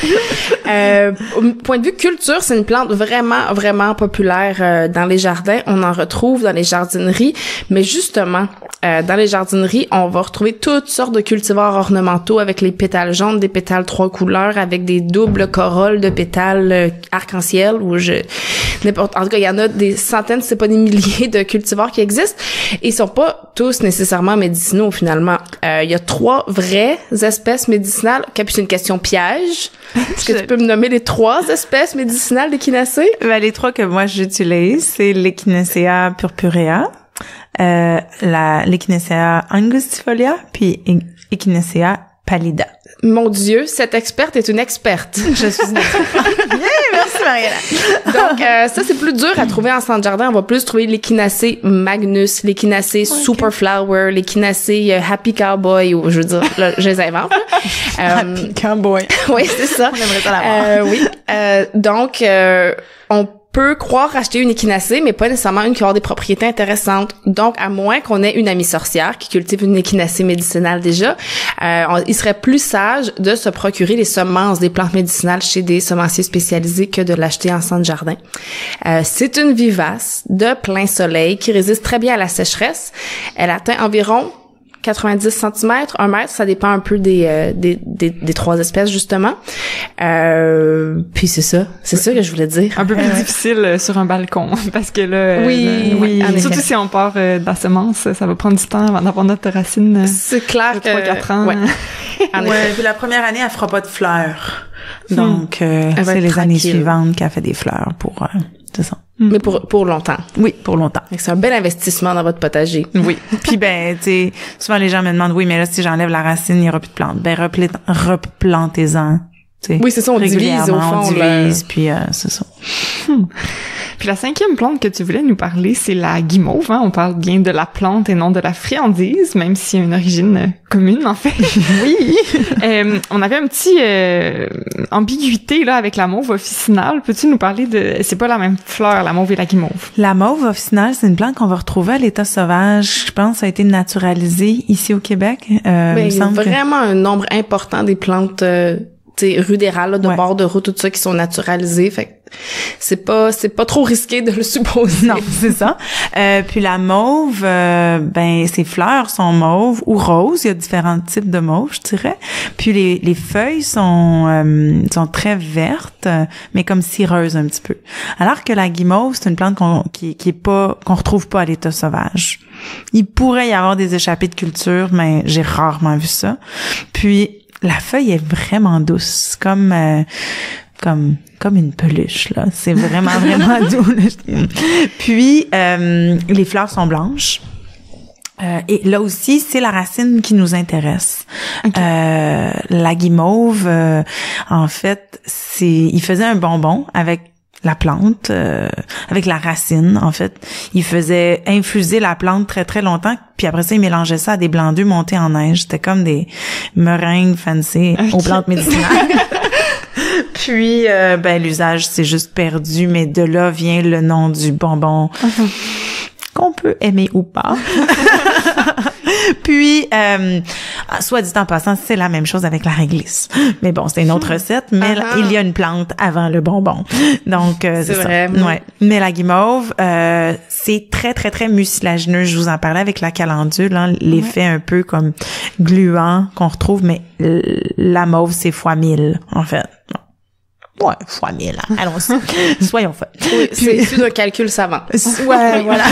Speaker 1: Au point de vue culture, c'est une plante vraiment, vraiment populaire dans les jardins. On en retrouve dans les jardineries, mais justement, dans les jardineries, on va retrouver toutes sortes de cultivars ornementaux avec les pétales jaunes, des pétales 3 couleurs, avec des doubles corolles de pétales arc-en-ciel, en tout cas, il y en a des centaines, c'est pas des milliers de cultivars qui existent et ils sont pas tous nécessairement médicinaux finalement. Il y a 3 vraies espèces médicinales. Puis c'est une question piège. Est-ce que tu peux me nommer les 3 espèces médicinales d'échinacée?
Speaker 3: Ben, les 3 que moi j'utilise, c'est l'Echinacea purpurea, l'Echinacea angustifolia, puis Echinacea pallida.
Speaker 1: Mon Dieu, cette experte est une experte.
Speaker 3: Je suis une experte. Bien, merci Mariella.
Speaker 1: Donc, ça, c'est plus dur à trouver en centre jardin. On va plus trouver l'Echinacée magnus, l'Echinacée superflower, l'Echinacée happy cowboy, ou je veux dire, là, je les invente.
Speaker 3: Happy cowboy.
Speaker 1: Oui, c'est ça.
Speaker 3: On aimerait ça l'avoir.
Speaker 1: Oui. Donc, on peut croire acheter une échinacée, mais pas nécessairement une qui va avoir des propriétés intéressantes. Donc, à moins qu'on ait une amie sorcière qui cultive une échinacée médicinale déjà, il serait plus sage de se procurer les semences des plantes médicinales chez des semenciers spécialisés que de l'acheter en centre jardin. C'est une vivace de plein soleil qui résiste très bien à la sécheresse. Elle atteint environ 90 cm, 1 mètre, ça dépend un peu des 3 espèces, justement. Puis c'est ça que je voulais dire.
Speaker 2: Un peu plus difficile sur un balcon, parce que là...
Speaker 1: Oui.
Speaker 2: Surtout si on part de la semence, ça va prendre du temps avant d'avoir notre racine.
Speaker 1: C'est clair que...
Speaker 2: 3-4 ans.
Speaker 3: Ouais, puis la première année, elle fera pas de fleurs. Donc, c'est les années suivantes qu'elle fait des fleurs pour... c'est ça.
Speaker 1: Mais pour longtemps.
Speaker 3: Oui, pour longtemps.
Speaker 1: C'est un bel investissement dans votre potager.
Speaker 3: Oui. Puis tu sais, souvent les gens me demandent, oui, mais là, si j'enlève la racine, il n'y aura plus de plantes. Replantez-en. T'sais,
Speaker 1: oui, c'est ça, on divise au fond.
Speaker 3: On divise, puis c'est ça.
Speaker 2: Puis la 5e plante que tu voulais nous parler, c'est la guimauve. Hein? On parle bien de la plante et non de la friandise, même s'il y a une origine commune, en fait. Oui. On avait un petit ambiguïté là avec la mauve officinale. Peux-tu nous parler de... C'est pas la même fleur, la mauve et la guimauve.
Speaker 3: La mauve officinale, c'est une plante qu'on va retrouver à l'état sauvage. Je pense que ça a été naturalisé ici au Québec.
Speaker 1: Mais il y a vraiment un nombre important des plantes... rudérales, là, de bord de route, tout ça, qui sont naturalisées. Fait que c'est pas trop risqué de le supposer.
Speaker 3: Non, c'est ça. Puis la mauve, ses fleurs sont mauves ou roses. Il y a différents types de mauve, je dirais. Puis les feuilles sont très vertes, mais comme cireuses un petit peu. Alors que la guimauve, c'est une plante qu'on retrouve pas à l'état sauvage. Il pourrait y avoir des échappées de culture, mais j'ai rarement vu ça. Puis la feuille est vraiment douce, comme une peluche, là. C'est vraiment, vraiment doux, là. Puis, les fleurs sont blanches. Et là aussi, c'est la racine qui nous intéresse. Okay. La guimauve, en fait, il faisait un bonbon avec la plante, avec la racine, en fait. Il faisait infuser la plante très, très longtemps, puis après ça, il mélangeait ça à des blancs d'œufs montés en neige. C'était comme des meringues fancy aux plantes médicinales. Puis, l'usage s'est juste perdu, mais de là vient le nom du bonbon qu'on peut aimer ou pas. Puis, soit dit en passant, c'est la même chose avec la réglisse. Mais bon, c'est une autre recette, mais il y a une plante avant le bonbon. Donc, c'est vrai. Ça. Ouais. Mais la guimauve, c'est très, très, très mucilagineux. Je vous en parlais avec la calendule, hein, l'effet un peu comme gluant qu'on retrouve, mais la mauve, c'est fois 1000, en fait. Ouais, fois 1000, hein. Allons-y. Soyons fun.
Speaker 1: Oui, c'est issu d'un calcul savant.
Speaker 3: Ouais, voilà.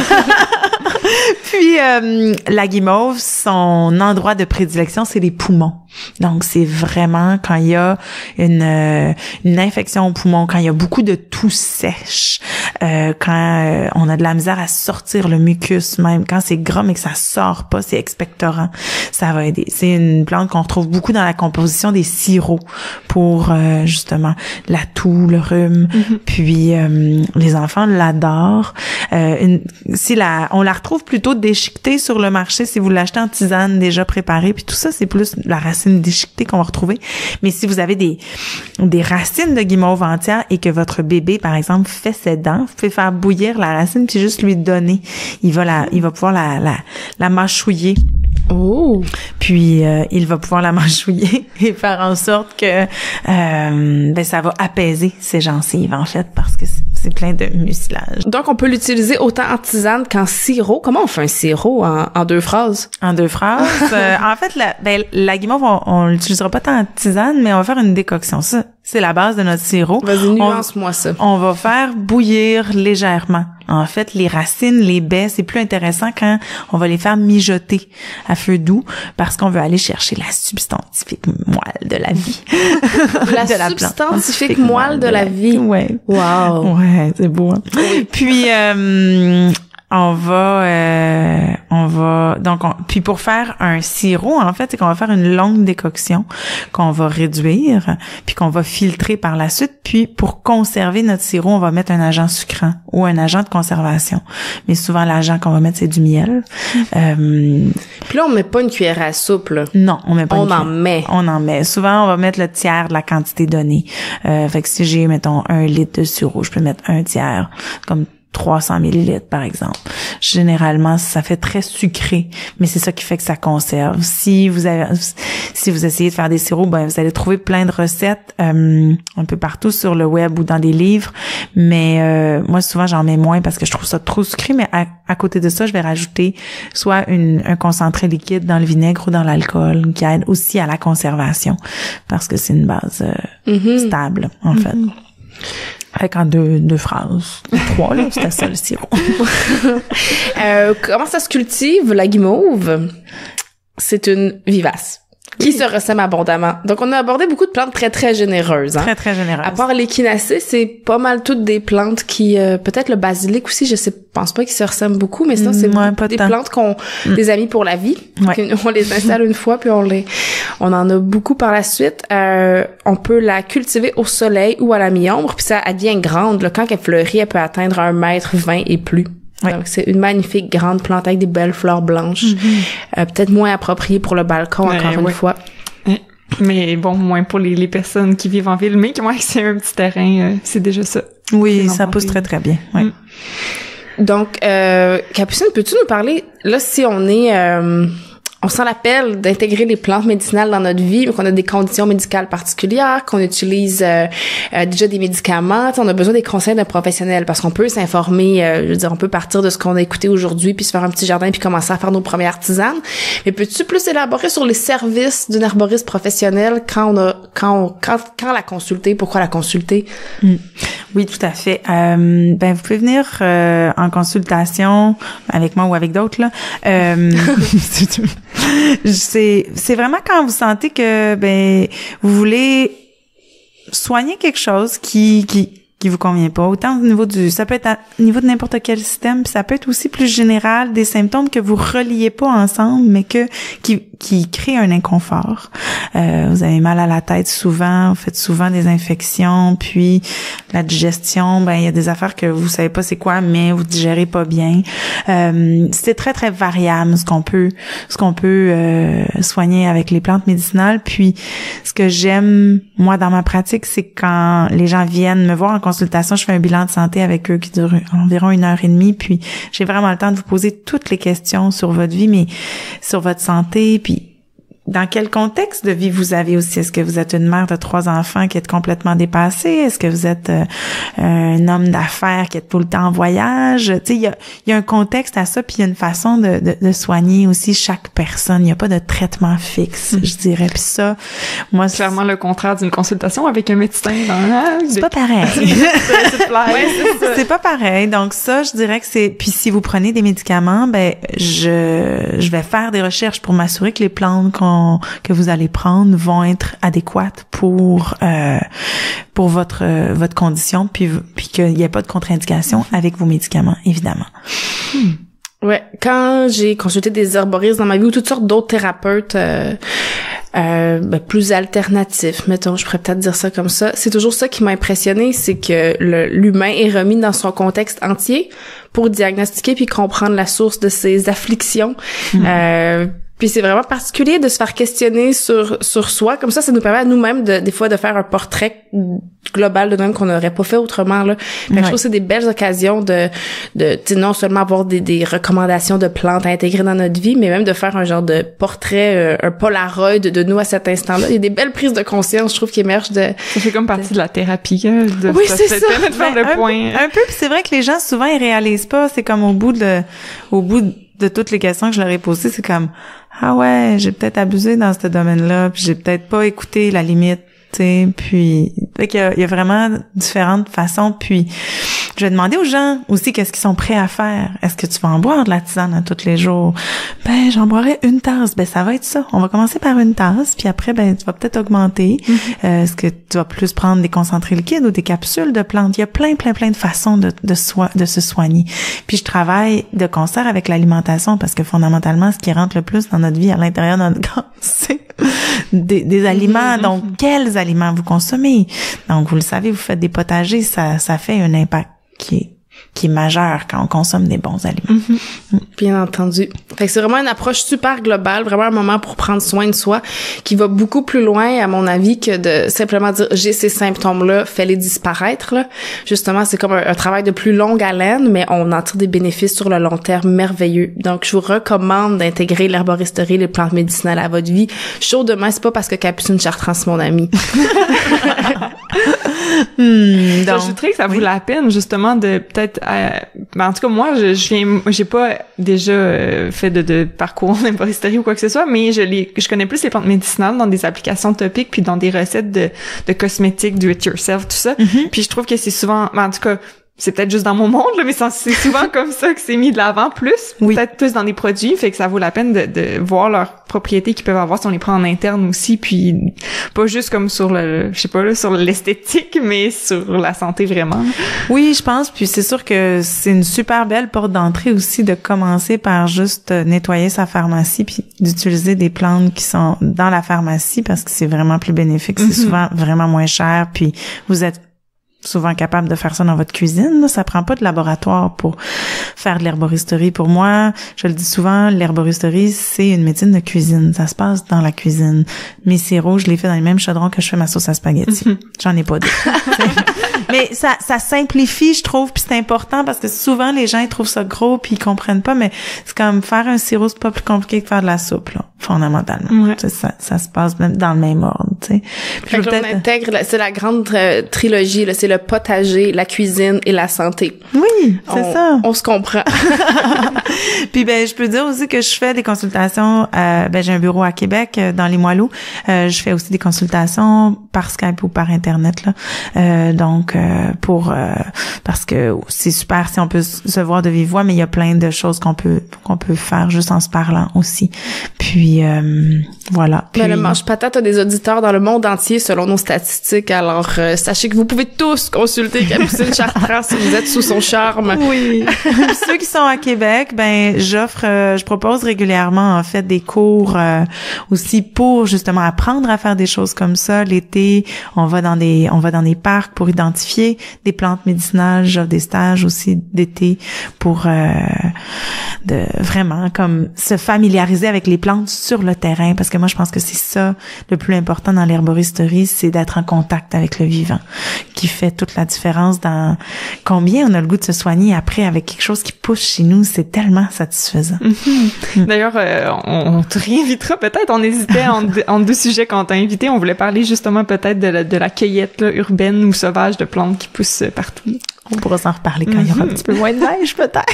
Speaker 3: Puis, la guimauve, son endroit de prédilection, c'est les poumons. Donc, c'est vraiment quand il y a une infection aux poumons, quand il y a beaucoup de toux sèche, quand on a de la misère à sortir le mucus, même quand c'est gras mais que ça sort pas, c'est expectorant, ça va aider. C'est une plante qu'on retrouve beaucoup dans la composition des sirops pour justement la toux, le rhume. Puis les enfants l'adorent. On la retrouve plutôt déchiquetée sur le marché si vous l'achetez en tisane déjà préparée. Puis tout ça, c'est plus la racine déchiquetée qu'on va retrouver. Mais si vous avez des racines de guimauve entières et que votre bébé, par exemple, fait ses dents, vous pouvez faire bouillir la racine puis juste lui donner. Il va pouvoir la mâchouiller.
Speaker 1: Oh.
Speaker 3: Puis il va pouvoir la mâchouiller et faire en sorte que ça va apaiser ses gencives en fait parce que c'est plein de mucilage.
Speaker 1: Donc on peut l'utiliser autant en tisane qu'en sirop. Comment on fait un sirop en 2 phrases?
Speaker 3: En 2 phrases. En fait la guimauve on l'utilisera pas tant en tisane mais on va faire une décoction. Ça c'est la base de notre sirop.
Speaker 1: Vas-y, nuance-moi ça.
Speaker 3: On va faire bouillir légèrement. En fait, les racines, les baies, c'est plus intéressant quand on va les faire mijoter à feu doux parce qu'on veut aller chercher la substantifique moelle de la vie.
Speaker 1: La substantifique moelle de la vie.
Speaker 3: Ouais.
Speaker 1: Wow.
Speaker 3: Ouais, c'est beau. Hein? Puis puis pour faire un sirop, en fait, c'est qu'on va faire une longue décoction qu'on va réduire, puis qu'on va filtrer par la suite. Puis pour conserver notre sirop, on va mettre un agent sucrant ou un agent de conservation. Mais souvent, l'agent qu'on va mettre, c'est du miel.
Speaker 1: Puis là, on met pas une cuillère à soupe, là.
Speaker 3: Non, on met pas
Speaker 1: On en met.
Speaker 3: On en met. Souvent, on va mettre le tiers de la quantité donnée. Fait que si j'ai, mettons, 1 litre de sirop, je peux mettre un tiers, comme 300 millilitres, par exemple. Généralement, ça fait très sucré, mais c'est ça qui fait que ça conserve. Si vous essayez de faire des sirops, vous allez trouver plein de recettes un peu partout sur le web ou dans des livres, mais moi, souvent, j'en mets moins parce que je trouve ça trop sucré, mais à côté de ça, je vais rajouter soit un concentré liquide dans le vinaigre ou dans l'alcool qui aide aussi à la conservation parce que c'est une base stable, en fait. Avec en 2 phrases. 3, là, c'était ça le sirop.
Speaker 1: Comment ça se cultive, la guimauve? C'est une vivace. qui se ressèment abondamment. Donc, on a abordé beaucoup de plantes très, très généreuses. Hein.
Speaker 3: Très, très généreuses.
Speaker 1: À part l'échinacée, c'est pas mal toutes des plantes qui... peut-être le basilic aussi, pense pas qu'ils se ressemblent beaucoup, mais sinon, c'est des plantes qu'on... des amis pour la vie.
Speaker 3: Ouais.
Speaker 1: On les installe une fois, puis on en a beaucoup par la suite. On peut la cultiver au soleil ou à la mi-ombre, puis ça, elle devient grande. Là, quand elle fleurit, elle peut atteindre 1,20 m et plus.
Speaker 3: Ouais.
Speaker 1: Donc, c'est une magnifique grande plante avec des belles fleurs blanches. Peut-être moins appropriée pour le balcon, encore une fois.
Speaker 2: Mais bon, moins pour les personnes qui vivent en ville, mais qui ont accès à un petit terrain, c'est déjà ça.
Speaker 3: Oui, ça pousse très, très bien. Ouais.
Speaker 1: Donc, Capucine, peux-tu nous parler, là, si on est... on sent l'appel d'intégrer les plantes médicinales dans notre vie, mais qu'on a des conditions médicales particulières, qu'on utilise déjà des médicaments, on a besoin des conseils d'un professionnel parce qu'on peut s'informer, je veux dire, on peut partir de ce qu'on a écouté aujourd'hui puis se faire un petit jardin puis commencer à faire nos premières tisanes. Mais peux-tu plus élaborer sur les services d'une herboriste professionnelle quand la consulter, pourquoi la consulter?
Speaker 3: Oui, tout à fait. Vous pouvez venir en consultation avec moi ou avec d'autres là. C'est vraiment quand vous sentez que vous voulez soigner quelque chose qui vous convient pas, autant au niveau ça peut être au niveau de n'importe quel système, puis ça peut être aussi plus général, des symptômes que vous reliez pas ensemble, mais qui créent un inconfort. Vous avez mal à la tête souvent, vous faites souvent des infections, puis la digestion, il y a des affaires que vous savez pas c'est quoi, mais vous digérez pas bien. C'est très très variable ce qu'on peut soigner avec les plantes médicinales. Puis ce que j'aime moi dans ma pratique, c'est quand les gens viennent me voir en consultation, je fais un bilan de santé avec eux qui dure environ 1h30, puis j'ai vraiment le temps de vous poser toutes les questions sur votre vie, mais sur votre santé, puis dans quel contexte de vie vous avez aussi? Est-ce que vous êtes une mère de 3 enfants qui est complètement dépassée? Est-ce que vous êtes un homme d'affaires qui est tout le temps en voyage? Tu sais, il y a un contexte à ça, puis il y a une façon de soigner aussi chaque personne. Il n'y a pas de traitement fixe, je dirais. Puis ça, moi,
Speaker 2: c'est clairement le contraire d'une consultation avec un médecin.
Speaker 3: C'est pas pareil. C'est pas pareil. Donc ça, je dirais que c'est... Puis si vous prenez des médicaments, je vais faire des recherches pour m'assurer que les plantes que vous allez prendre vont être adéquates pour votre condition, puis qu'il n'y ait pas de contre-indication avec vos médicaments, évidemment.
Speaker 1: Ouais, quand j'ai consulté des herboristes dans ma vie ou toutes sortes d'autres thérapeutes plus alternatifs, mettons, je pourrais peut-être dire ça comme ça, c'est toujours ça qui m'a impressionné, c'est que l'humain est remis dans son contexte entier pour diagnostiquer puis comprendre la source de ses afflictions. Puis c'est vraiment particulier de se faire questionner sur soi. Comme ça nous permet à nous-mêmes des fois de faire un portrait global de nous-mêmes qu'on n'aurait pas fait autrement, là. Je trouve que c'est des belles occasions de non seulement avoir des recommandations de plantes à intégrer dans notre vie, mais même de faire un genre de portrait, un Polaroid de nous à cet instant-là. Il y a des belles prises de conscience, je trouve, qui émergent de...
Speaker 2: Ça fait comme partie de la thérapie,
Speaker 1: oui, c'est ça.
Speaker 2: De faire le point.
Speaker 3: Un peu, puis c'est vrai que les gens, souvent, ils réalisent pas. C'est comme au bout de toutes les questions que je leur ai posées, c'est comme ah ouais, j'ai peut-être abusé dans ce domaine-là, puis j'ai peut-être pas écouté la limite, tu sais, puis fait qu'il y a vraiment différentes façons. Puis je vais demander aux gens aussi qu'est-ce qu'ils sont prêts à faire. Est-ce que tu vas en boire de la tisane à tous les jours? J'en boirais une tasse. Ça va être ça. On va commencer par une tasse, puis après, tu vas peut-être augmenter. Est-ce que tu vas plus prendre des concentrés liquides ou des capsules de plantes? Il y a plein de façons de se soigner. Puis je travaille de concert avec l'alimentation parce que fondamentalement, ce qui rentre le plus dans notre vie à l'intérieur de notre corps, c'est des aliments. Donc, quels aliments vous consommez? Donc, vous le savez, vous faites des potagers, ça fait un impact qui est majeur quand on consomme des bons aliments.
Speaker 1: Bien entendu. Fait que c'est vraiment une approche super globale, vraiment un moment pour prendre soin de soi qui va beaucoup plus loin, à mon avis, que de simplement dire j'ai ces symptômes-là, fais-les disparaître, là. Justement, c'est comme un travail de plus longue haleine, mais on en tire des bénéfices sur le long terme merveilleux. Donc, je vous recommande d'intégrer l'herboristerie, les plantes médicinales à votre vie. Chaud demain, c'est pas parce que Capucine Chartrand, c'est mon ami.
Speaker 2: J'ajouterais que ça vaut la peine, justement, de peut-être en tout cas, moi, j'ai pas déjà fait de parcours en herboristerie ou quoi que ce soit, mais je connais plus les plantes médicinales dans des applications topiques puis dans des recettes de cosmétiques, do it yourself, tout ça. Puis je trouve que c'est souvent, en tout cas, c'est peut-être juste dans mon monde, là, mais c'est souvent comme ça que c'est mis de l'avant peut-être plus dans des produits, fait que ça vaut la peine de voir leurs propriétés qu'ils peuvent avoir si on les prend en interne aussi, puis pas juste comme sur sur l'esthétique, mais sur la santé vraiment.
Speaker 3: Oui, je pense, puis c'est sûr que c'est une super belle porte d'entrée aussi de commencer par juste nettoyer sa pharmacie puis d'utiliser des plantes qui sont dans la pharmacie parce que c'est vraiment plus bénéfique, c'est souvent vraiment moins cher, puis vous êtes souvent capable de faire ça dans votre cuisine. Là. Ça prend pas de laboratoire pour faire de l'herboristerie. Pour moi, je le dis souvent, l'herboristerie, c'est une médecine de cuisine. Ça se passe dans la cuisine. Mes sirops, je les fais dans les mêmes chaudrons que je fais ma sauce à spaghetti. J'en ai pas d'autres. Mais ça simplifie, je trouve, puis c'est important parce que souvent, les gens, ils trouvent ça gros puis ils comprennent pas, mais c'est comme faire un sirop, c'est pas plus compliqué que faire de la soupe, là, fondamentalement. Ouais. Ça se passe même dans le même ordre, tu sais.
Speaker 1: Puis on intègre, c'est la grande trilogie, là, c'est le potager, la cuisine et la santé.
Speaker 3: Oui, c'est ça.
Speaker 1: On se comprend.
Speaker 3: Puis je peux dire aussi que je fais des consultations, j'ai un bureau à Québec dans les Moiloux. Je fais aussi des consultations par Skype ou par internet là. Donc parce que c'est super si on peut se voir de vive voix, mais il y a plein de choses qu'on peut faire juste en se parlant aussi. Puis voilà. Puis,
Speaker 1: le mange-patate a des auditeurs dans le monde entier selon nos statistiques. Alors sachez que vous pouvez tous consulter Capucine Chartrand si vous êtes sous son charme.
Speaker 3: Oui. Ceux qui sont à Québec, je propose régulièrement en fait des cours aussi pour justement apprendre à faire des choses comme ça. L'été, on va dans des parcs pour identifier des plantes médicinales. J'offre des stages aussi d'été pour de vraiment comme se familiariser avec les plantes sur le terrain, parce que moi je pense que c'est ça le plus important dans l'herboristerie, c'est d'être en contact avec le vivant, qui fait toute la différence dans combien on a le goût de se soigner après avec quelque chose qui pousse chez nous. C'est tellement satisfaisant.
Speaker 2: D'ailleurs, on te réinvitera peut-être. On hésitait en deux sujets quand on t'a invité. On voulait parler justement peut-être de la cueillette là, urbaine ou sauvage de plantes qui poussent partout.
Speaker 3: On pourra s'en reparler quand il y aura un petit peu moins de neige, peut-être.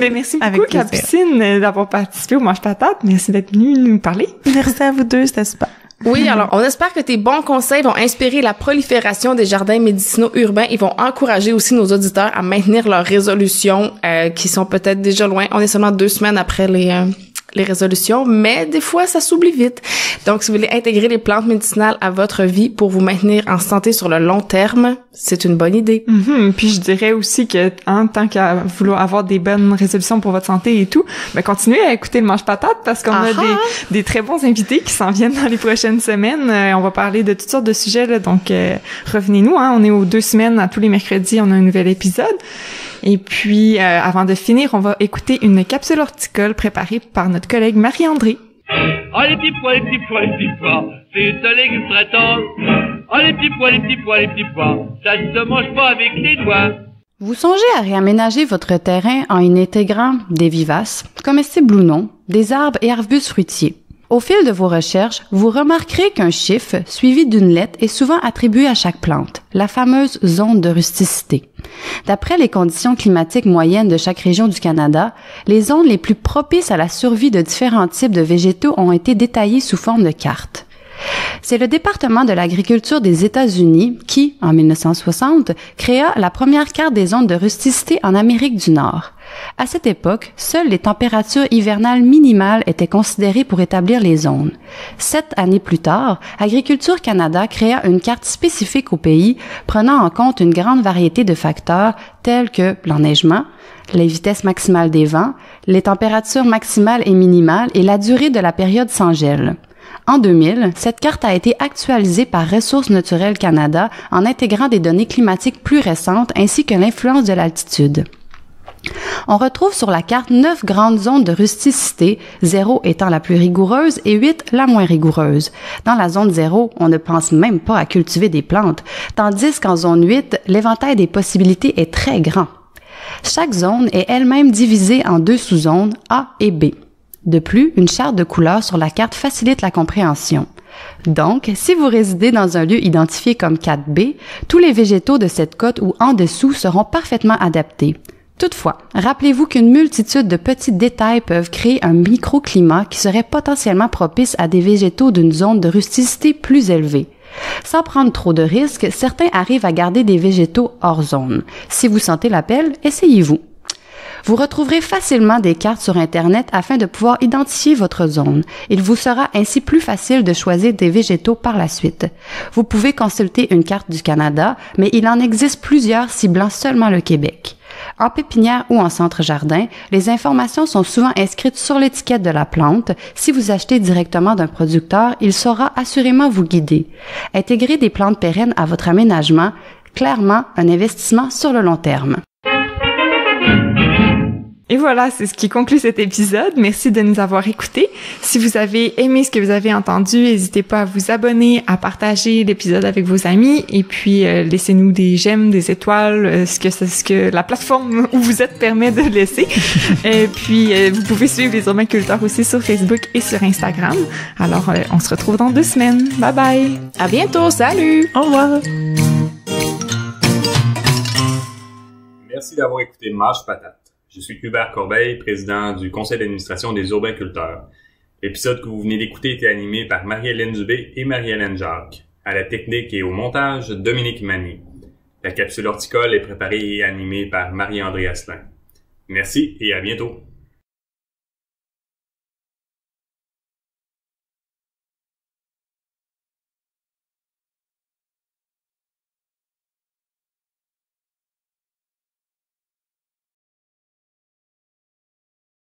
Speaker 2: Mais merci beaucoup, Capucine, d'avoir participé au Mange-Patate. Merci d'être venue nous parler.
Speaker 3: Merci à vous deux, c'était super.
Speaker 1: Oui, alors on espère que tes bons conseils vont inspirer la prolifération des jardins médicinaux urbains et vont encourager aussi nos auditeurs à maintenir leurs résolutions qui sont peut-être déjà loin. On est seulement 2 semaines après les résolutions, mais des fois, ça s'oublie vite. Donc, si vous voulez intégrer les plantes médicinales à votre vie pour vous maintenir en santé sur le long terme, c'est une bonne idée.
Speaker 2: Puis je dirais aussi que, tant qu'à vouloir avoir des bonnes résolutions pour votre santé et tout, continuez à écouter le Mange-Patate parce qu'on a des très bons invités qui s'en viennent dans les prochaines semaines. On va parler de toutes sortes de sujets, là, donc revenez-nous. On est aux 2 semaines, à tous les mercredis, on a un nouvel épisode. Et puis, avant de finir, on va écouter une capsule horticole préparée par notre collègue Marie-André.
Speaker 4: Oh, les petits pois, les petits pois, les petits pois, c'est un légume très tendre. Oh, les petits pois, les petits pois, les petits pois, ça ne se mange pas avec les doigts.
Speaker 5: Vous songez à réaménager votre terrain en y intégrant des vivaces, comestibles ou non, des arbres et arbustes fruitiers. Au fil de vos recherches, vous remarquerez qu'un chiffre suivi d'une lettre est souvent attribué à chaque plante, la fameuse zone de rusticité. D'après les conditions climatiques moyennes de chaque région du Canada, les zones les plus propices à la survie de différents types de végétaux ont été détaillées sous forme de carte. C'est le département de l'agriculture des États-Unis qui, en 1960, créa la première carte des zones de rusticité en Amérique du Nord. À cette époque, seules les températures hivernales minimales étaient considérées pour établir les zones. 7 années plus tard, Agriculture Canada créa une carte spécifique au pays, prenant en compte une grande variété de facteurs tels que l'enneigement, les vitesses maximales des vents, les températures maximales et minimales et la durée de la période sans gel. En 2000, cette carte a été actualisée par Ressources naturelles Canada en intégrant des données climatiques plus récentes ainsi que l'influence de l'altitude. On retrouve sur la carte 9 grandes zones de rusticité, 0 étant la plus rigoureuse et 8 la moins rigoureuse. Dans la zone 0, on ne pense même pas à cultiver des plantes, tandis qu'en zone 8, l'éventail des possibilités est très grand. Chaque zone est elle-même divisée en 2 sous-zones, A et B. De plus, une charte de couleurs sur la carte facilite la compréhension. Donc, si vous résidez dans un lieu identifié comme 4B, tous les végétaux de cette cote ou en dessous seront parfaitement adaptés. Toutefois, rappelez-vous qu'une multitude de petits détails peuvent créer un microclimat qui serait potentiellement propice à des végétaux d'une zone de rusticité plus élevée. Sans prendre trop de risques, certains arrivent à garder des végétaux hors zone. Si vous sentez l'appel, essayez-vous. Vous retrouverez facilement des cartes sur Internet afin de pouvoir identifier votre zone. Il vous sera ainsi plus facile de choisir des végétaux par la suite. Vous pouvez consulter une carte du Canada, mais il en existe plusieurs ciblant seulement le Québec. En pépinière ou en centre-jardin, les informations sont souvent inscrites sur l'étiquette de la plante. Si vous achetez directement d'un producteur, il saura assurément vous guider. Intégrer des plantes pérennes à votre aménagement, clairement un investissement sur le long terme.
Speaker 2: Et voilà, c'est ce qui conclut cet épisode. Merci de nous avoir écoutés. Si vous avez aimé ce que vous avez entendu, n'hésitez pas à vous abonner, à partager l'épisode avec vos amis et puis laissez-nous des j'aime, des étoiles, ce que la plateforme où vous êtes permet de laisser. Et puis vous pouvez suivre les urbainculteurs aussi sur Facebook et sur Instagram. Alors on se retrouve dans 2 semaines. Bye bye.
Speaker 1: À bientôt, salut.
Speaker 3: Au revoir.
Speaker 6: Merci d'avoir écouté Mâche Patate. Je suis Hubert Corbeil, président du conseil d'administration des urbainculteurs. L'épisode que vous venez d'écouter était animé par Marie-Hélène Dubé et Marie-Hélène Jacques. À la technique et au montage, Dominique Magny. La capsule horticole est préparée et animée par Marie-André Asselin. Merci et à bientôt.